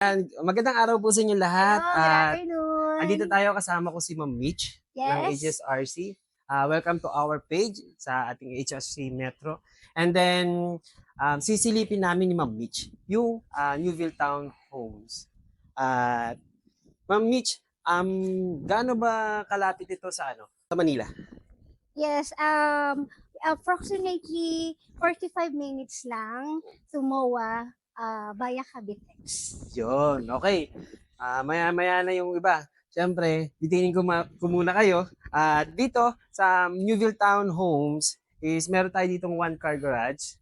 Magandang araw po sa inyo lahat Hello, good at andito afternoon. tayo kasama ko si Ma'am Mitch ng Yes. HSRC. Welcome to our page sa ating HSRC Metro. And then, sisilipin namin ni Ma'am Mitch yung Newville Town Homes. At Ma'am Mitch, gaano ba kalapit ito sa sa Manila? Yes, approximately 45 minutes lang to MOA via Cavitex. Yun, okay. Maya-maya na yung iba. Siyempre, ditinin ko muna kayo. Dito sa Newville Town Homes is meron tayo ditong one car garage.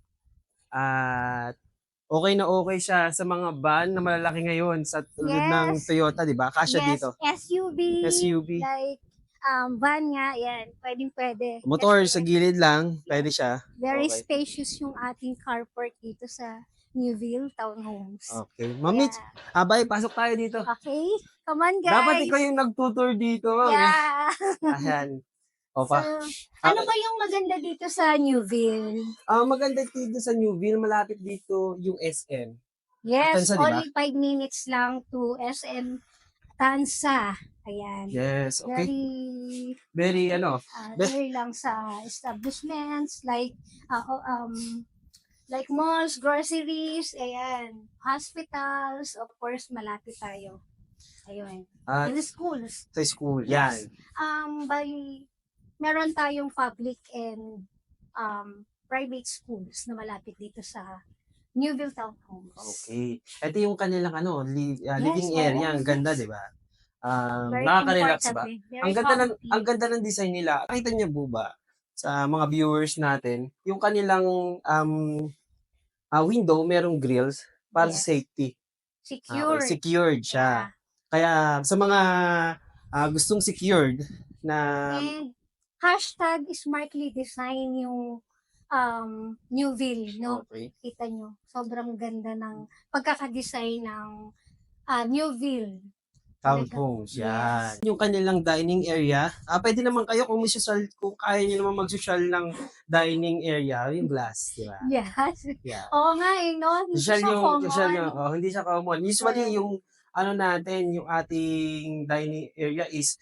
At okay siya sa mga van na malalaki ngayon sa tulad ng Yes, Toyota, di ba? Kasya yes, dito. SUV, SUV. like van nga, yan, pwede. Motor sa Kasi gilid lang, pwede siya. very Okay. spacious yung ating carport dito sa Newville Townhomes. Okay. Ma'am Mitch, Yeah. abay, pasok tayo dito. Okay, come on Dapat ikaw guys. yung nag-tutor dito, ma'am. Yeah. Ayan. O So, pa. ano ba yung maganda dito sa Newville? Maganda dito sa Newville, malapit dito yung SM. Yes, Tansa, di ba? only 5 minutes lang to SM Tansa. Ayan. Yes, okay. Very, Very, best. very lang sa establishments like malls, groceries, ayan, hospitals, of course, malapit tayo. Ayun. At And schools. sa school, Yes. yan. Meron tayong public and private schools na malapit dito sa Newville Townhomes. Okay. Ito yung kanilang living Yes, area. oo. Ang ganda, di ba? Very Nakaka-relax ba? comfortable. Very Ang ganda comfy. ang ganda ng design nila. Nakita niyo po ba sa mga viewers natin, yung kanilang window merong grills para sa Yes. safety. Secured. Secured siya. Yeah. Kaya sa mga gustong secured na And #smartly design yung Newville, no? okay. Kita nyo, sobrang ganda ng pagkakadesign ng Newville. Townhomes, Yes. yan. Yung kanilang dining area, pwede naman kayo kung kung kaya nyo naman mag-social ng dining area, yung glass, di ba? Yes. Yeah. Oo nga no? Hindi Social siya common. hindi siya common. Usually, Correct. yung natin, yung ating dining area is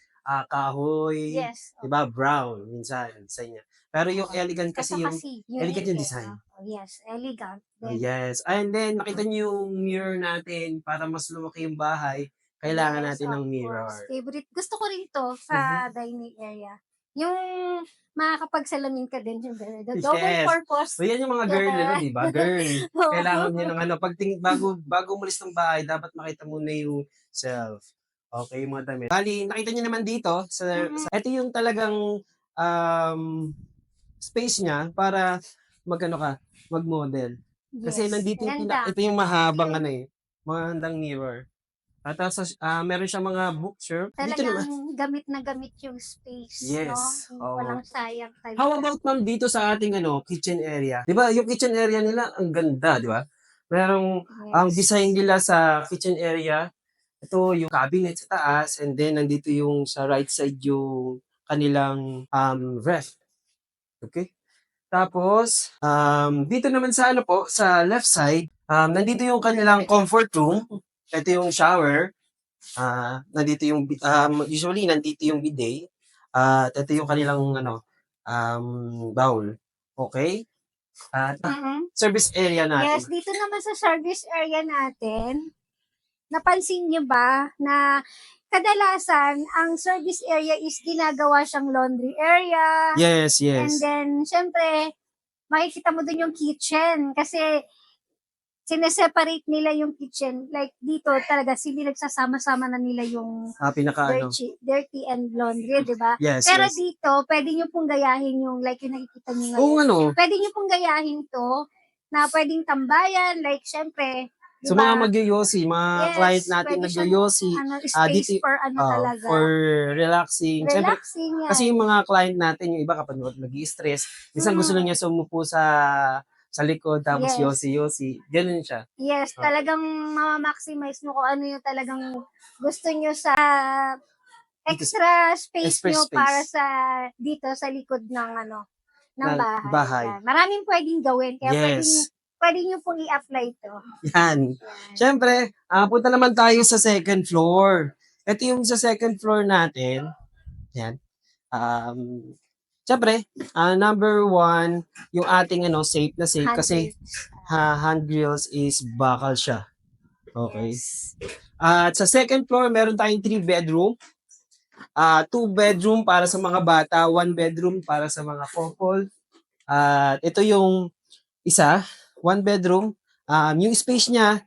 kahoy, Yes. di ba? Brown, minsan, sa inyo. Pero yung elegant Ito yung kasi, elegant yung unique design. Yes, elegant. Then, Yes. And then, nakita niyo yung mirror natin para mas lumaki yung bahay. Kailangan yes, natin of ng mirror. course. Favorite. Gusto ko rin to sa dining area. Yung makakapagsalamin ka din. Yung double Yes. purpose. So, yan yung mga girl, Yeah. di ba? Girl. Oo. Kailangan nyo ng bago umalis ng bahay, dapat makita muna yung self. Okay, yung mga damit. Bali, nakita nyo naman dito, ito yung talagang space niya para mag-model. Kasi Yes. nandito Ganda. ito yung mahabang mahandang mirror. At meron siyang mga bookshelf. Dito naman. Talagang gamit na gamit yung space, Yes. no? Oo. Walang sayang. How about ma'am dito sa ating kitchen area? 'Di ba? Yung kitchen area nila ang ganda, 'di ba? Merong ang Yes. design nila sa kitchen area. Ito yung cabinet sa taas and then nandito yung sa right side yung kanilang ref. Okay? Tapos dito naman sa sa left side, nandito yung kanilang comfort room. Ito yung shower. Nandito yung usually nandito yung bidet. At ito yung kanilang bowl. Okay? At service area natin. Yes, dito naman sa service area natin, napansin niyo ba na kadalasan ang service area is ginagawa siyang laundry area. Yes, And yes. then, syempre, makikita mo dun yung kitchen kasi sineseparate nila yung kitchen. Like dito talaga, nagsasama-sama na nila yung dirty and laundry, di ba? Yes, Pero yes. dito, pwede nyo pong gayahin yung like yung nakikita nyo Oo, ngayon. Pwede nyo pong gayahin to na pwedeng tambayan, like syempre, So diba? mga magyoyosi, mga Yes, client natin pwede siyang, nagyoyosi, space dito, for talaga. for relaxing. Siyempre, Relaxing yan. kasi yung mga client natin, yung iba kapag nag-i-stress, minsan gusto lang niya sumupo sa likod, tapos Yes. yosi-yosi. Ganun siya. Yes, talagang ma-maximize mo kung ano yung talagang gusto nyo sa extra space nyo para sa dito sa likod ng ng bahay. bahay. Yan. Maraming pwedeng gawin. Kaya pwedeng Yes. pwede nyo pong i-apply to. Yan. Siyempre, punta naman tayo sa second floor. Ito yung sa second floor natin. Yan. Siyempre, number one, yung ating safe na safe kasi handrails is bakal siya. Okay. Yes. At sa second floor, meron tayong 3 bedroom. 2 bedroom para sa mga bata, 1 bedroom para sa mga couple. At ito yung isa, 1 bedroom. Yung space niya,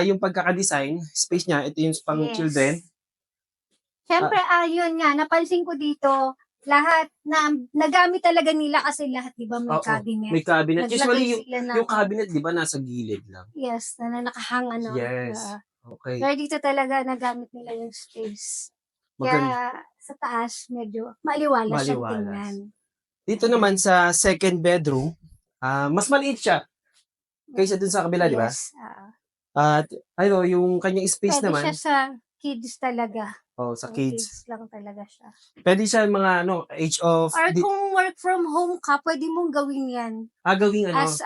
yung pagkaka-design, space niya, ito yung pang Yes. children. Siyempre, yun nga, napansin ko dito, lahat na nagamit talaga nila kasi lahat, di ba, may Oo, cabinet. may cabinet. Naglagay Usually, sila ng, yung cabinet, di ba, nasa gilid lang. yes, na nakahang Yes. Okay. Pero dito talaga nagamit nila yung space. Maganda. Kaya sa taas, medyo maliwalas siyang Maliwalas. tingnan. Dito naman sa second bedroom, mas maliit siya kaysa dun sa kabila, di ba? Yes. At yung kanyang space Pwede naman, siya sa kids talaga. sa Sa kids. lang talaga siya. Pwede siya mga age of Or kung work from home ka, pwede mong gawin yan. gawing As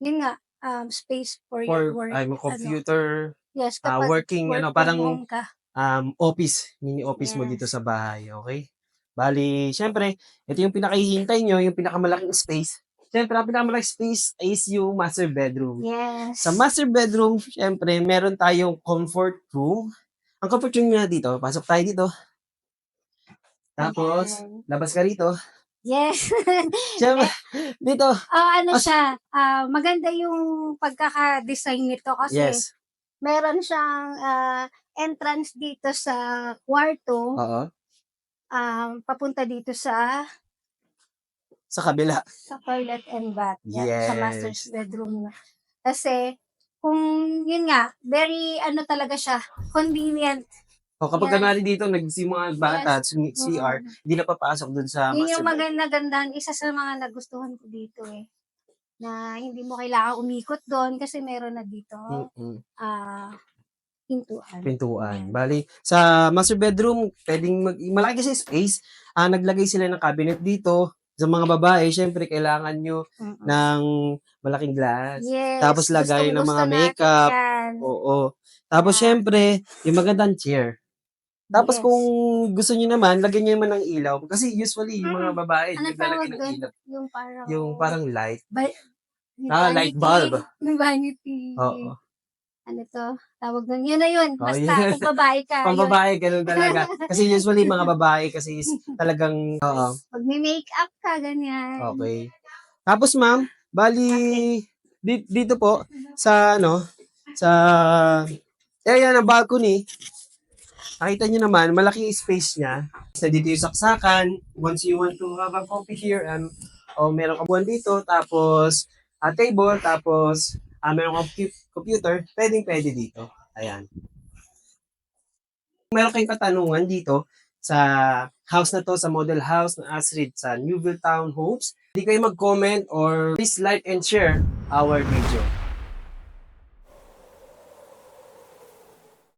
yun nga, space for your work. computer, Yes, kapag working, work from parang home ka. office, mini office mo Yes. dito sa bahay, okay? Bali, syempre, ito yung pinakahihintay nyo, yung pinakamalaking space. Syempre, ang pinakamalaking space is yung master bedroom. Yes. Sa master bedroom, syempre, meron tayong comfort room. Ang comfort room nga dito, pasok tayo dito. Tapos, Ayan. labas ka rito. Yes. Syempre, dito. Siya, maganda yung pagkaka-design nito kasi Yes. meron siyang entrance dito sa kwarto, Oo. papunta dito sa Sa kabila. toilet and bath. Yan, sa master's Yes. bedroom. Kasi, kung yun nga, very talaga siya, convenient. Kapag Yan. kanari dito, mga bata at Yes. CR, hindi na papasok dun sa Yun master yung bedroom. maganda-gandahan, isa sa mga nagustuhan ko dito na hindi mo kailangan umikot doon kasi meron na dito Mm-mm. pintuan. Pintuan. Yan. Bali, sa master bedroom, pwedeng malaki kasi space. Naglagay sila ng cabinet dito. Sa mga babae, syempre, kailangan nyo Mm-mm. ng malaking glass. Yes. Tapos lagay ng Gustong-gusto mga natin makeup. yan. Oo. Tapos, Yeah. syempre, yung magandang chair. Tapos, Yes. kung gusto nyo naman, lagyan nyo naman ng ilaw. Kasi usually, yung mga babae, Ano naglalagay tawag ng doon? ilaw. Yung parang Yung parang light. vanity. Light bulb. Yung vanity. Oo. Ano to? Tawag doon. Yun na yun. Oh, Basta, yes. kung babae ka. Pang yun. babae, ganun talaga. Kasi usually, mga babae kasi is talagang, Pag may makeup ka, ganyan. okay. Tapos, ma'am, bali, dito po, sa area ng balcony, nakita nyo naman, malaki yung space niya. So, dito yung saksakan. Once you want to have a coffee here, meron ka buwan dito, tapos, table, tapos, meron kang computer, pwede dito. Ayan. Kung meron kayong katanungan dito sa house na to, sa model house na Asrid sa Newville Town Homes, hindi kayo mag-comment or please like and share our video.